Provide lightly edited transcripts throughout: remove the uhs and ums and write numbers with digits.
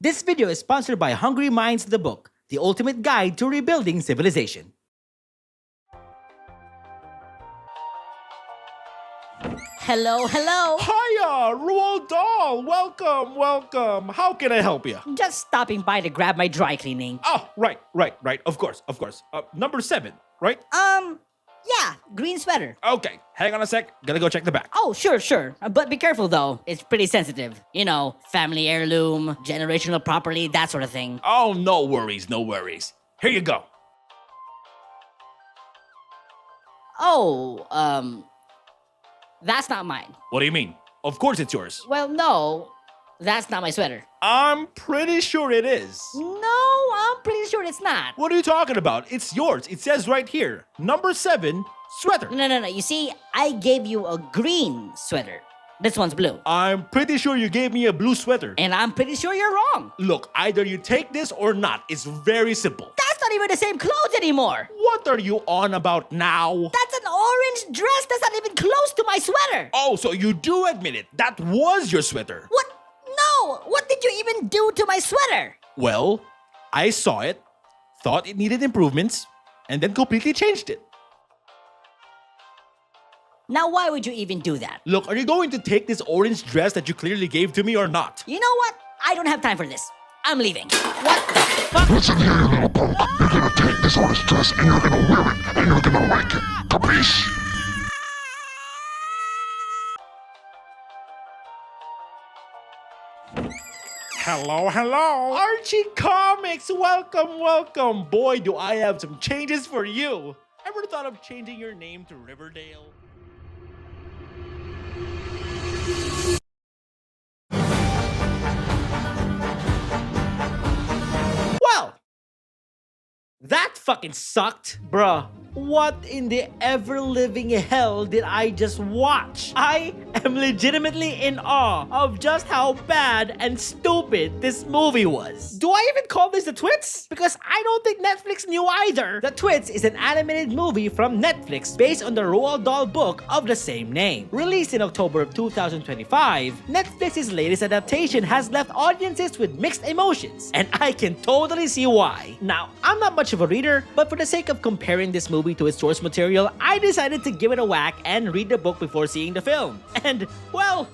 This video is sponsored by Hungry Minds the Book, the ultimate guide to rebuilding civilization. Hello. Hiya, Roald Dahl. Welcome. How can I help you? Just stopping by to grab my dry cleaning. Oh, right. Of course. Number 7, right? Yeah, green sweater. Okay, hang on a sec. Gotta go check the back. Oh, sure. But be careful though. It's pretty sensitive. You know, family heirloom, generational property, that sort of thing. Oh, no worries. Here you go. Oh, that's not mine. What do you mean? Of course it's yours. Well, no, that's not my sweater. I'm pretty sure it is. No, I'm pretty sure it's not. What are you talking about? It's yours. It says right here. Number 7, sweater. No. You see, I gave you a green sweater. This one's blue. I'm pretty sure you gave me a blue sweater. And I'm pretty sure you're wrong. Look, either you take this or not. It's very simple. That's not even the same clothes anymore. What are you on about now? That's an orange dress that's not even close to my sweater. Oh, so you do admit it. That was your sweater. What? No! What did you even do to my sweater? Well, I saw it, thought it needed improvements, and then completely changed it. Now, why would you even do that? Look, are you going to take this orange dress that you clearly gave to me or not? You know what? I don't have time for this. I'm leaving. What the fuck? Listen here, you little punk. You're gonna take this orange dress and you're gonna wear it and you're gonna like it. Capiche? Hello. Archie Comics, welcome. Boy, do I have some changes for you. Ever thought of changing your name to Riverdale? Well, that fucking sucked. Bruh, what in the ever-living hell did I just watch? I am legitimately in awe of just how bad and stupid this movie was. Do I even call this the Twits? Because I don't think Netflix knew either. The Twits is an animated movie from Netflix based on the Roald Dahl book of the same name. Released in October of 2025, Netflix's latest adaptation has left audiences with mixed emotions, and I can totally see why. Now, I'm not much of a reader, but for the sake of comparing this movie to its source material, I decided to give it a whack and read the book before seeing the film. And, well,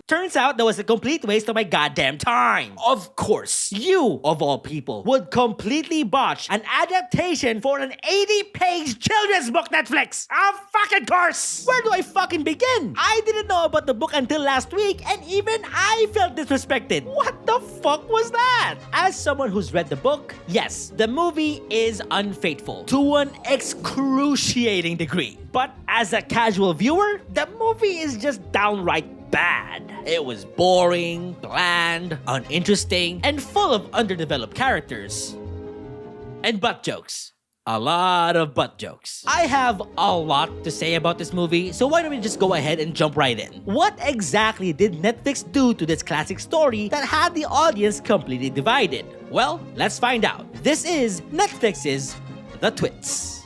turns out that was a complete waste of my goddamn time. Of course, you, of all people, would completely botch an adaptation for an 80-page children's book, Netflix. Of fucking course. Where do I fucking begin? I didn't know about the book until last week, and even I felt disrespected. What the fuck was that? As someone who's read the book, yes, the movie is unfaithful to an excruciating degree. But as a casual viewer, the movie is just downright bad. It was boring, bland, uninteresting, and full of underdeveloped characters. And butt jokes. A lot of butt jokes. I have a lot to say about this movie, so why don't we just go ahead and jump right in? What exactly did Netflix do to this classic story that had the audience completely divided? Well, let's find out. This is Netflix's The Twits.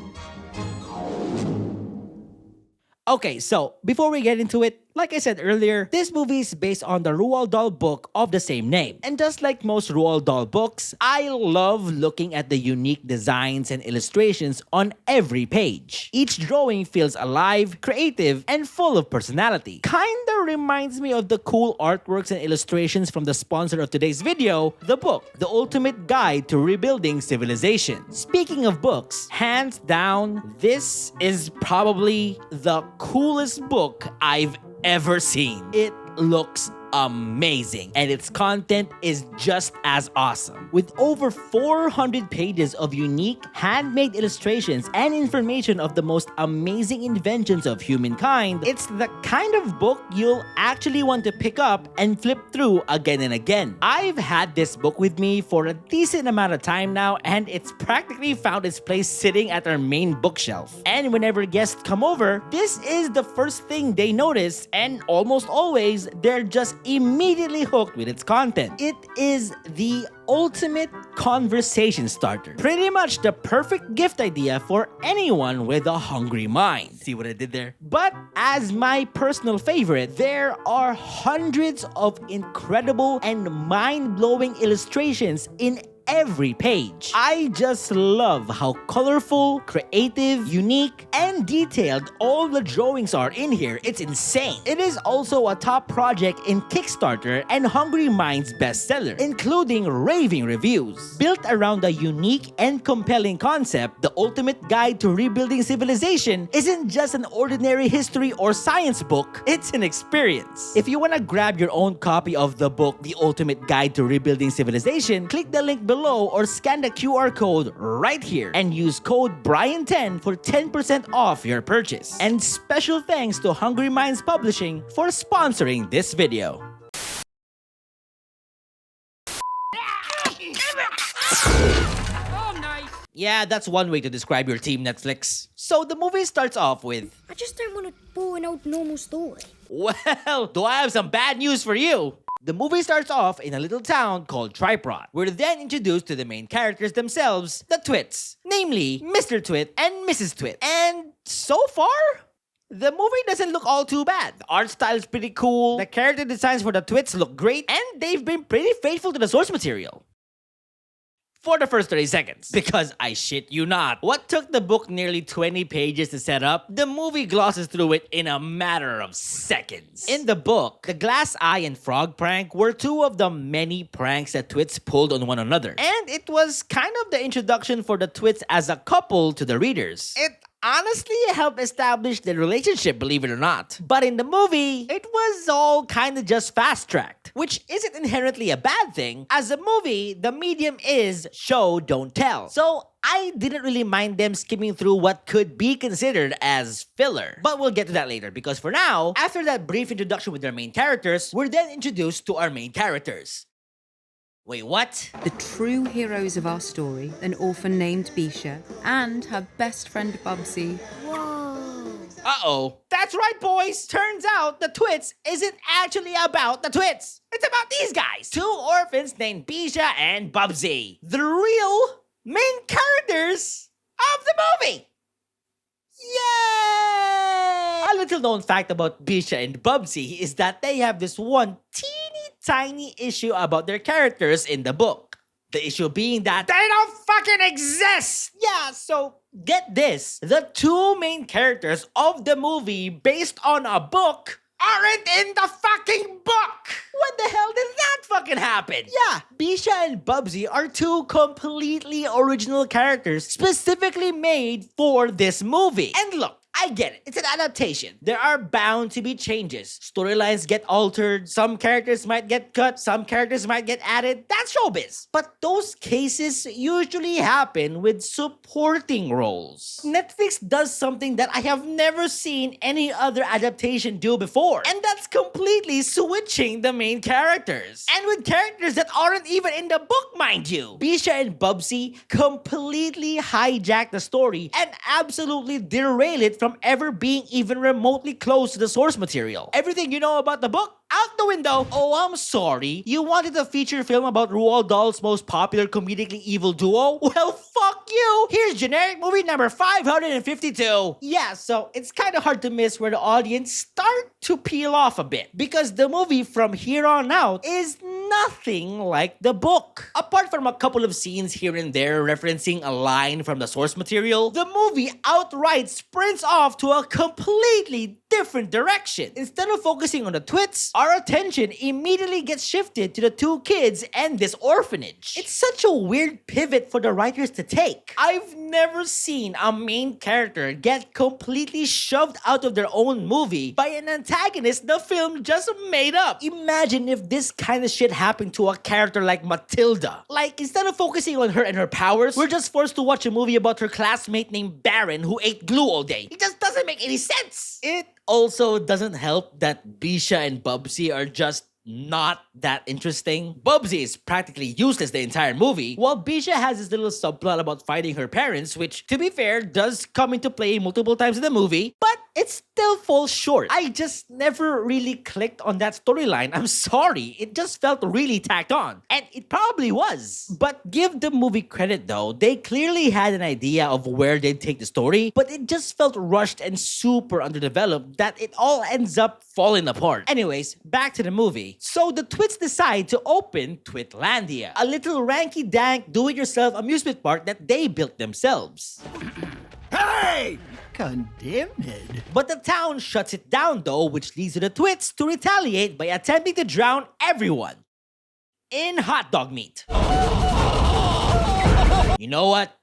Okay, so before we get into it, like I said earlier, this movie is based on the Roald Dahl book of the same name. And just like most Roald Dahl books, I love looking at the unique designs and illustrations on every page. Each drawing feels alive, creative, and full of personality. Kinda reminds me of the cool artworks and illustrations from the sponsor of today's video, the book, The Ultimate Guide to Rebuilding Civilization. Speaking of books, hands down, this is probably the coolest book I've ever seen. It looks amazing, and its content is just as awesome. With over 400 pages of unique, handmade illustrations and information of the most amazing inventions of humankind, it's the kind of book you'll actually want to pick up and flip through again and again. I've had this book with me for a decent amount of time now, and it's practically found its place sitting at our main bookshelf. And whenever guests come over, this is the first thing they notice, and almost always, they're just immediately hooked with its content. It is the ultimate conversation starter. Pretty much the perfect gift idea for anyone with a hungry mind. See what I did there? But as my personal favorite, there are hundreds of incredible and mind-blowing illustrations in every page. I just love how colorful, creative, unique, and detailed all the drawings are in here. It's insane. It is also a top project in Kickstarter and Hungry Minds bestseller, including raving reviews. Built around a unique and compelling concept, The Ultimate Guide to Rebuilding Civilization isn't just an ordinary history or science book, it's an experience. If you want to grab your own copy of the book, The Ultimate Guide to Rebuilding Civilization, click the link below or scan the QR code right here and use code BRIAN10 for 10% off your purchase. And special thanks to Hungry Minds Publishing for sponsoring this video. Yeah, that's one way to describe your team, Netflix. So the movie starts off with, I just don't want a boring old normal story. well, do I have some bad news for you? The movie starts off in a little town called ᵒᵒ. We're then introduced to the main characters themselves, the Twits, namely Mr. Twit and Mrs. Twit. And so far, the movie doesn't look all too bad. The art style is pretty cool, the character designs for the Twits look great, and they've been pretty faithful to the source material. For the first 30 seconds. Because I shit you not, what took the book nearly 20 pages to set up, the movie glosses through it in a matter of seconds. In the book, the glass eye and frog prank were two of the many pranks that Twits pulled on one another. And it was kind of the introduction for the Twits as a couple to the readers. It honestly helped establish their relationship, believe it or not. But in the movie, it was all kind of just fast-tracked, which isn't inherently a bad thing. As a movie, the medium is show, don't tell. So I didn't really mind them skimming through what could be considered as filler. But we'll get to that later, because for now, after that brief introduction with their main characters, we're then introduced to our main characters. Wait, what? The true heroes of our story, an orphan named Beesha and her best friend Bubsy. Whoa. Uh-oh. That's right, boys. Turns out the Twits isn't actually about the Twits. It's about these guys. Two orphans named Beesha and Bubsy. The real main characters of the movie. Yay! A little known fact about Beesha and Bubsy is that they have this one teeny tiny issue about their characters in the book. The issue being that they don't fucking exist! Yeah, so get this. The two main characters of the movie based on a book aren't in the fucking book! When the hell did that fucking happen? Yeah, Beesha and Bubsy are two completely original characters specifically made for this movie. And look, I get it. It's an adaptation. There are bound to be changes. Storylines get altered. Some characters might get cut. Some characters might get added. That's showbiz. But those cases usually happen with supporting roles. Netflix does something that I have never seen any other adaptation do before. And that's completely switching the main characters. And with characters that aren't even in the book, mind you. Beesha and Bubsy completely hijack the story and absolutely derail it from ever being even remotely close to the source material. Everything you know about the book, out the window. Oh, I'm sorry. You wanted a feature film about Roald Dahl's most popular comedically evil duo? Well, fuck you. Here's generic movie number 552. Yeah, so it's kind of hard to miss where the audience start to peel off a bit, because the movie from here on out is nothing like the book. Apart from a couple of scenes here and there referencing a line from the source material, the movie outright sprints off to a completely different direction. Instead of focusing on the Twits, our attention immediately gets shifted to the two kids and this orphanage. It's such a weird pivot for the writers to take. I've never seen a main character get completely shoved out of their own movie by an antagonist the film just made up. Imagine if this kind of shit happened to a character like Matilda. Like, instead of focusing on her and her powers, we're just forced to watch a movie about her classmate named Baron who ate glue all day. It just doesn't make any sense. It also doesn't help that Beesha and Bubsy are just not that interesting. Bubsy is practically useless the entire movie, while Beesha has this little subplot about fighting her parents, which, to be fair, does come into play multiple times in the movie, but it still falls short. I just never really clicked on that storyline. I'm sorry, it just felt really tacked on. And it probably was. But give the movie credit though, they clearly had an idea of where they'd take the story, but it just felt rushed and super underdeveloped that it all ends up falling apart. Anyways, back to the movie. So the Twits decide to open Twitlandia, a little ranky-dank do-it-yourself amusement park that they built themselves. Hey! Condemned. But the town shuts it down though, which leads to the Twits to retaliate by attempting to drown everyone in hot dog meat. You know what?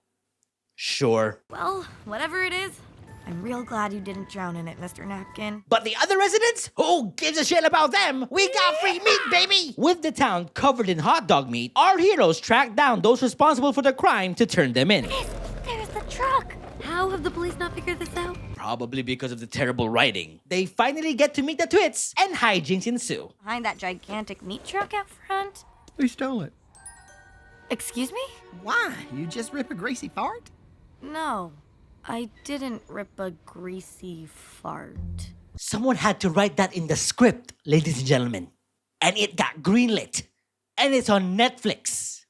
Sure. Well, whatever it is, I'm real glad you didn't drown in it, Mr. Napkin. But the other residents? Who gives a shit about them? We got free meat, baby! With the town covered in hot dog meat, our heroes track down those responsible for the crime to turn them in. There's the truck! How have the police not figured this out? Probably because of the terrible writing. They finally get to meet the Twits, and hijinks ensue. Behind that gigantic meat truck out front? Who stole it? Excuse me? Why? You just rip a greasy fart? No, I didn't rip a greasy fart. Someone had to write that in the script, ladies and gentlemen. And it got greenlit. And it's on Netflix.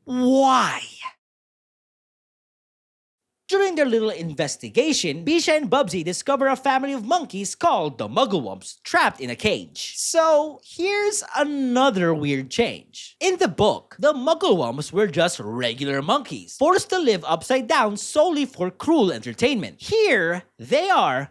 Why? During their little investigation, Beesha and Bubsy discover a family of monkeys called the Muggle-Wumps trapped in a cage. So, here's another weird change. In the book, the Muggle-Wumps were just regular monkeys, forced to live upside down solely for cruel entertainment. Here, they are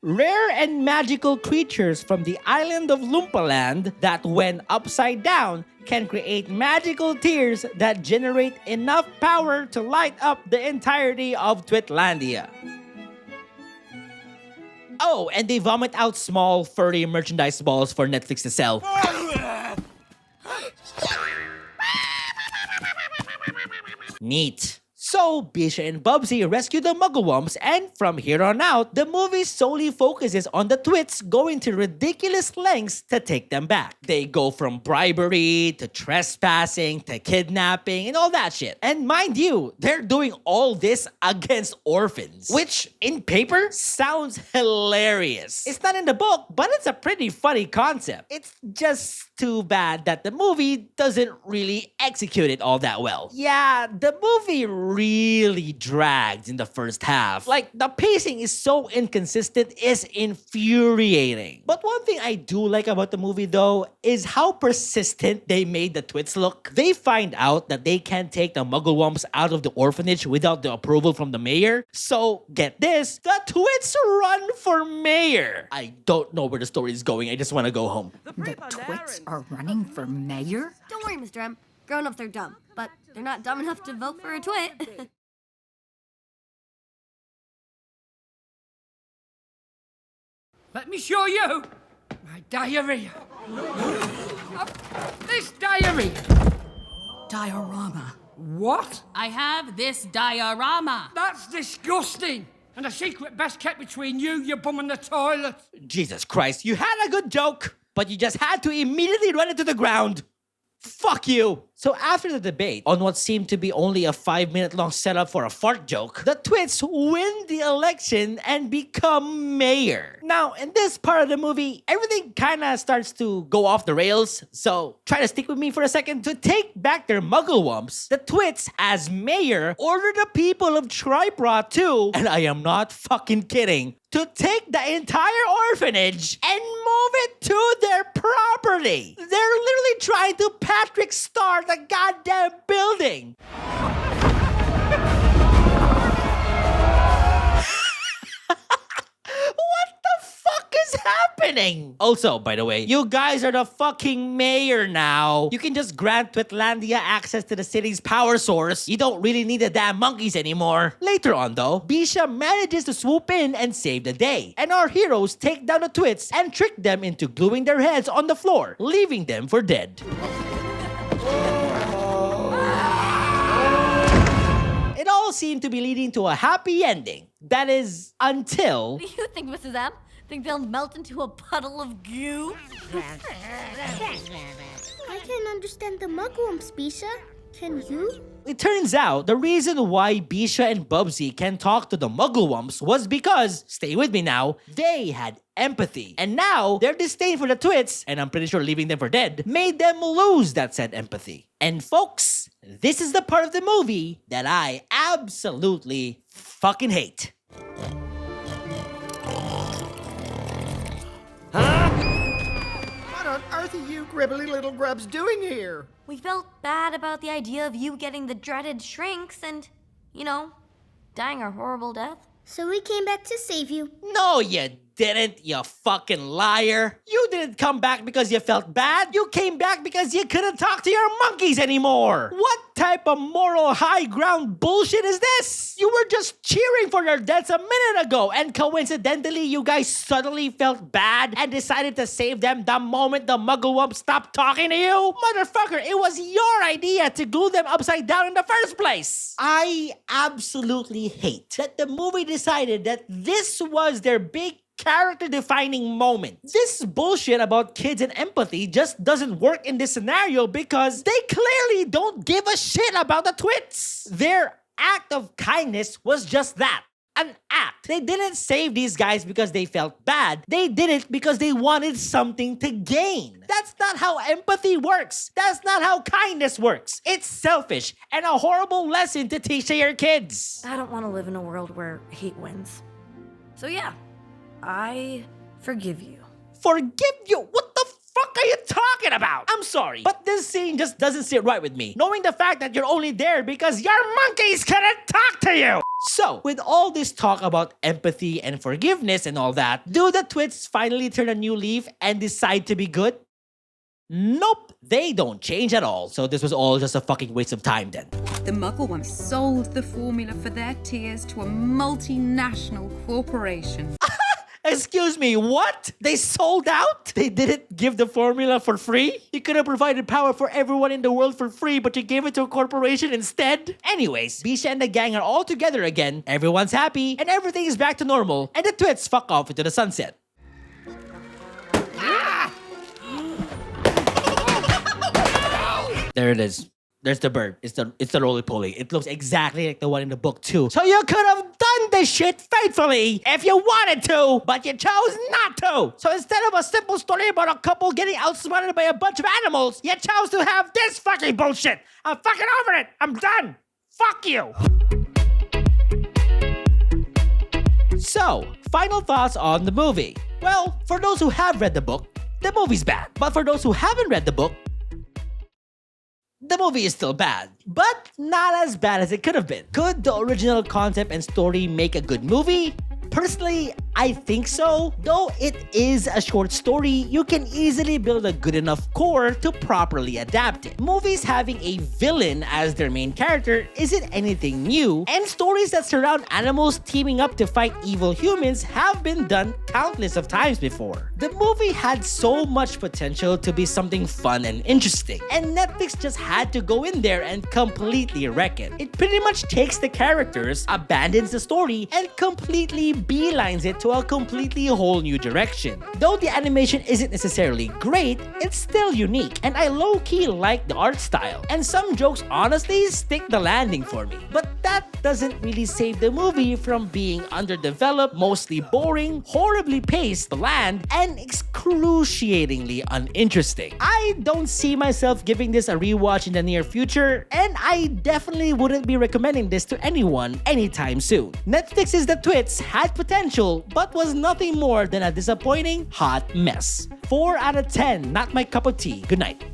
rare and magical creatures from the island of Loompaland that, when upside down, can create magical tears that generate enough power to light up the entirety of Twitlandia. Oh, and they vomit out small, furry merchandise balls for Netflix to sell. Neat. So, Beesha and Bubsy rescue the Muggle-Wumps, and from here on out, the movie solely focuses on the Twits going to ridiculous lengths to take them back. They go from bribery, to trespassing, to kidnapping, and all that shit. And mind you, they're doing all this against orphans, which, in paper, sounds hilarious. It's not in the book, but it's a pretty funny concept. It's just too bad that the movie doesn't really execute it all that well. Yeah, the movie really drags in the first half. Like, the pacing is so inconsistent, it's infuriating. But one thing I do like about the movie though is how persistent they made the Twits look. They find out that they can't take the Muggle-Wumps out of the orphanage without the approval from the mayor. So, get this, the Twits run for mayor. I don't know where the story is going, I just want to go home. The Twits are running for mayor? Don't worry, Mr. M. Grown-ups are dumb, but they're not dumb enough to vote for a Twit. Let me show you my diary. This diary. Diorama. What? I have this diorama. That's disgusting. And a secret best kept between you, your bum, and the toilet. Jesus Christ, you had a good joke, but you just had to immediately run it to the ground. Fuck you! So after the debate on what seemed to be only a 5-minute long setup for a fart joke, the Twits win the election and become mayor. Now, in this part of the movie, everything kinda starts to go off the rails, so try to stick with me for a second. To take back their Muggle-Wumps, the Twits, as mayor, order the people of ᵒᵒⁿ'ᵗ to, and I am not fucking kidding, to take the entire orphanage and move it to their property. They're literally trying to Patrick Star the goddamn building. What the fuck is happening? Also, by the way, you guys are the fucking mayor now. You can just grant Twitlandia access to the city's power source. You don't really need the damn monkeys anymore. Later on though, Beesha manages to swoop in and save the day. And our heroes take down the Twits and trick them into gluing their heads on the floor, leaving them for dead. It all seemed to be leading to a happy ending. That is, until... What do you think, Mrs. M? Think they'll melt into a puddle of goo? I didn't understand the Muggle-Wumps, Beesha. Can you? It turns out the reason why Beesha and Bubsy can talk to the Muggle-Wumps was because, stay with me now, they had empathy. And now, their disdain for the Twits, and I'm pretty sure leaving them for dead, made them lose that said empathy. And folks, this is the part of the movie that I absolutely fucking hate. What on earth are you gribbly little grubs doing here? We felt bad about the idea of you getting the dreaded shrinks and, you know, dying a horrible death. So we came back to save you. No, you didn't, you fucking liar. You didn't come back because you felt bad. You came back because you couldn't talk to your monkeys anymore. What type of moral high ground bullshit is this? You were just cheering for their deaths a minute ago, and coincidentally, you guys suddenly felt bad and decided to save them the moment the Muggle-Wump stopped talking to you? Motherfucker, it was your idea to glue them upside down in the first place. I absolutely hate that the movie decided that this was their big character-defining moment. This bullshit about kids and empathy just doesn't work in this scenario because they clearly don't give a shit about the Twits. Their act of kindness was just that. An act. They didn't save these guys because they felt bad. They did it because they wanted something to gain. That's not how empathy works. That's not how kindness works. It's selfish and a horrible lesson to teach to your kids. I don't want to live in a world where hate wins. So yeah, I forgive you. Forgive you? What the fuck are you talking about? I'm sorry, but this scene just doesn't sit right with me. Knowing the fact that you're only there because your monkeys couldn't talk to you. So, with all this talk about empathy and forgiveness and all that, do the Twits finally turn a new leaf and decide to be good? Nope, they don't change at all. So this was all just a fucking waste of time then. The Muggle-Wumps sold the formula for their tears to a multinational corporation. Excuse me, what? They sold out? They didn't give the formula for free? You could have provided power for everyone in the world for free, but you gave it to a corporation instead? Anyways, Beesha and the gang are all together again, everyone's happy, and everything is back to normal, and the Twits fuck off into the sunset. There it is. There's the bird. It's the roly-poly. It looks exactly like the one in the book too. So you could have done this shit faithfully if you wanted to, but you chose not to. So instead of a simple story about a couple getting outsmarted by a bunch of animals, you chose to have this fucking bullshit. I'm fucking over it. I'm done. Fuck you. So, final thoughts on the movie. Well, for those who have read the book, the movie's bad. But for those who haven't read the book, the movie is still bad, but not as bad as it could have been. Could the original concept and story make a good movie? Personally, I think so. Though it is a short story, you can easily build a good enough core to properly adapt it. Movies having a villain as their main character isn't anything new, and stories that surround animals teaming up to fight evil humans have been done countless of times before. The movie had so much potential to be something fun and interesting, and Netflix just had to go in there and completely wreck it. It pretty much takes the characters, abandons the story, and completely beelines it to a completely whole new direction. Though the animation isn't necessarily great, it's still unique, and I low-key like the art style. And some jokes honestly stick the landing for me. But that doesn't really save the movie from being underdeveloped, mostly boring, horribly paced, bland, and excruciatingly uninteresting. I don't see myself giving this a rewatch in the near future, and I definitely wouldn't be recommending this to anyone anytime soon. Netflix's The Twits had potential, but was nothing more than a disappointing hot mess. 4 out of 10, not my cup of tea. Good night.